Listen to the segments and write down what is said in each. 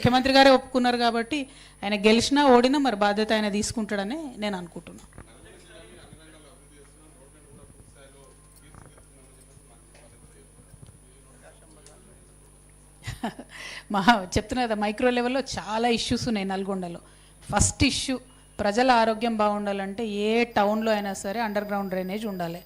ముఖ్యమంత్రి గారే ఒప్పుకున్నారు కాబట్టి ఆయన గెలిచినా ఓడినా మరి బాధ్యత ఆయన తీసుకుంటాడని నేను అనుకుంటున్నాను. చెప్తున్నా కదా, మైక్రో లెవెల్లో చాలా ఇష్యూస్ ఉన్నాయి నల్గొండలో. ఫస్ట్ ఇష్యూ ప్రజల ఆరోగ్యం బాగుండాలంటే ఏ టౌన్లో అయినా సరే అండర్ గ్రౌండ్ డ్రైనేజ్ ఉండాలి.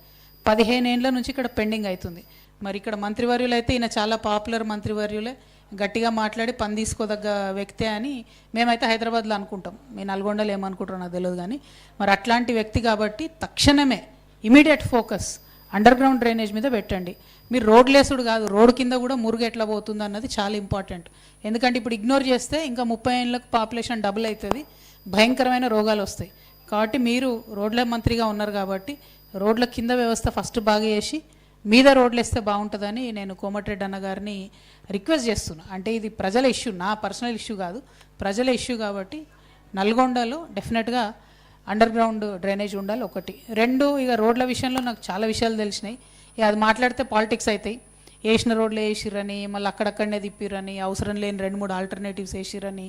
15 ఏళ్ళ నుంచి ఇక్కడ పెండింగ్ అవుతుంది. మరి ఇక్కడ మంత్రివర్యులు అయితే ఈయన చాలా పాపులర్ మంత్రివర్యులే, గట్టిగా మాట్లాడి పని తీసుకోదగ్గ వ్యక్తే అని మేమైతే హైదరాబాద్లో అనుకుంటాం. మీ నల్గొండలో ఏమనుకుంటారో నాకు తెలియదు కానీ మరి అట్లాంటి వ్యక్తి కాబట్టి తక్షణమే immediate focus under ground drainage మీద పెట్టండి. మీరు రోడ్లేసుడు కాదు, రోడ్ కింద కూడా మురుగు ఎట్లా పోతుంది అన్నది చాలా ఇంపార్టెంట్. ఎందుకంటే ఇప్పుడు ఇగ్నోర్ చేస్తే ఇంకా 30 ఏళ్ళకు పాపులేషన్ డబుల్ అవుతుంది, భయంకరమైన రోగాలు వస్తాయి. కాబట్టి మీరు రోడ్ల మంత్రిగా ఉన్నారు కాబట్టి రోడ్ల కింద వ్యవస్థ ఫస్ట్ బాగా చేసి మీద రోడ్లు వేస్తే బాగుంటుందని నేను కోమటిరెడ్డి అన్న గారిని రిక్వెస్ట్ చేస్తున్నా. అంటే ఇది ప్రజల ఇష్యూ, నా పర్సనల్ ఇష్యూ కాదు, ప్రజల ఇష్యూ కాబట్టి నల్గొండలో డెఫినెట్గా అండర్ గ్రౌండ్ డ్రైనేజ్ ఉండాలి. 1, 2 ఇక రోడ్ల విషయంలో నాకు చాలా విషయాలు తెలిసినాయి. ఇక అది మాట్లాడితే పాలిటిక్స్ అవుతాయి. వేసిన రోడ్లు వేసిరని, మళ్ళీ అక్కడక్కడనే తిప్పిరని, అవసరం లేని 2-3 ఆల్టర్నేటివ్స్ వేసిరని,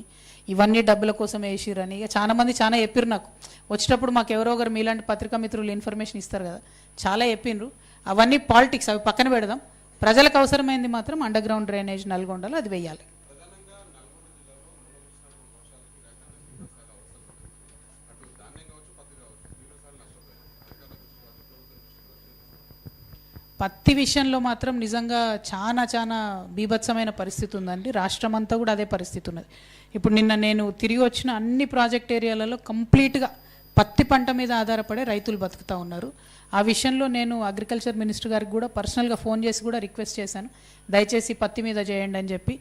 ఇవన్నీ డబ్బుల కోసం వేసిరని ఇక చాలామంది చాలా చెప్పిర్రు. నాకు వచ్చేటప్పుడు మాకు ఎవరో ఒకరు మీలాంటి పత్రికా మిత్రులు ఇన్ఫర్మేషన్ ఇస్తారు కదా, చాలా చెప్పిండ్రు. అవన్నీ పాలిటిక్స్, అవి పక్కన పెడదాం. ప్రజలకు అవసరమైంది మాత్రం అండర్ గ్రౌండ్ డ్రైనేజ్ నల్గొండలో అది వేయాలి. పత్తి విషయంలో మాత్రం నిజంగా చాలా బీభత్సమైన పరిస్థితి ఉందండి. రాష్ట్రం అంతా కూడా అదే పరిస్థితి ఉన్నది. ఇప్పుడు నిన్న నేను తిరిగి వచ్చిన అన్ని ప్రాజెక్ట్ ఏరియాలలో కంప్లీట్గా పత్తి పంట మీద ఆధారపడే రైతులు బతుకుతూ ఉన్నారు. ఆ విషయంలో నేను అగ్రికల్చర్ మినిస్టర్ గారికి కూడా పర్సనల్గా ఫోన్ చేసి కూడా రిక్వెస్ట్ చేశాను, దయచేసి పత్తి మీద చేయండి అని చెప్పి.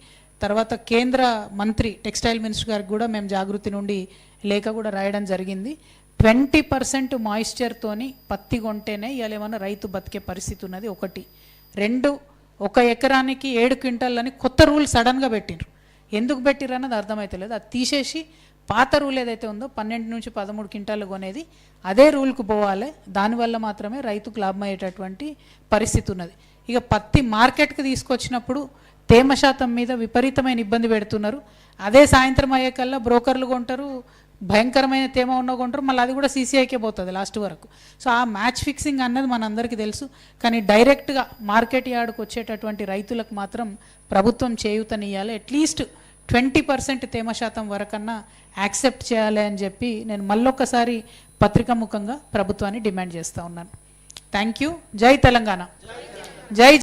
తర్వాత కేంద్ర మంత్రి టెక్స్టైల్ మినిస్టర్ గారికి కూడా మేము జాగృతి నుండి లేఖ కూడా రాయడం జరిగింది. 20% మాయిశ్చర్తోని పత్తి కొంటేనే ఇవాళ ఏమన్నా రైతు బతికే పరిస్థితి ఉన్నది. 1, 2 1 ఎకరానికి 7 క్వింటాలని కొత్త రూల్ సడన్గా పెట్టిండ్రు. ఎందుకు పెట్టిర్రు అన్నది అర్థమవుతలేదు. అది తీసేసి పాత రూల్ ఏదైతే ఉందో 12 నుంచి 13 క్వింటాలు కొనేది అదే రూల్కు పోవాలి. దానివల్ల మాత్రమే రైతుకు లాభం అయ్యేటటువంటి పరిస్థితి ఉన్నది. ఇక పత్తి మార్కెట్కి తీసుకొచ్చినప్పుడు తేమ శాతం మీద విపరీతమైన ఇబ్బంది పెడుతున్నారు. అదే సాయంత్రం అయ్యేకల్లా బ్రోకర్లు కొంటారు, భయంకరమైన తేమ ఉన్న కొంటారు, మళ్ళీ అది కూడా సీసీఐకే పోతుంది లాస్ట్ వరకు. సో ఆ మ్యాచ్ ఫిక్సింగ్ అన్నది మనందరికీ తెలుసు. కానీ డైరెక్ట్గా మార్కెట్ యార్డ్కి వచ్చేటటువంటి రైతులకు మాత్రం ప్రభుత్వం చేయూతనియాలి. అట్లీస్ట్ 20% తేమ శాతం వరకన్నా యాక్సెప్ట్ చేయాలి అని చెప్పి నేను మళ్ళొక్కసారి పత్రికా ముఖంగా ప్రభుత్వాన్ని డిమాండ్ చేస్తూ ఉన్నాను. Thank you. జై తెలంగాణ. జై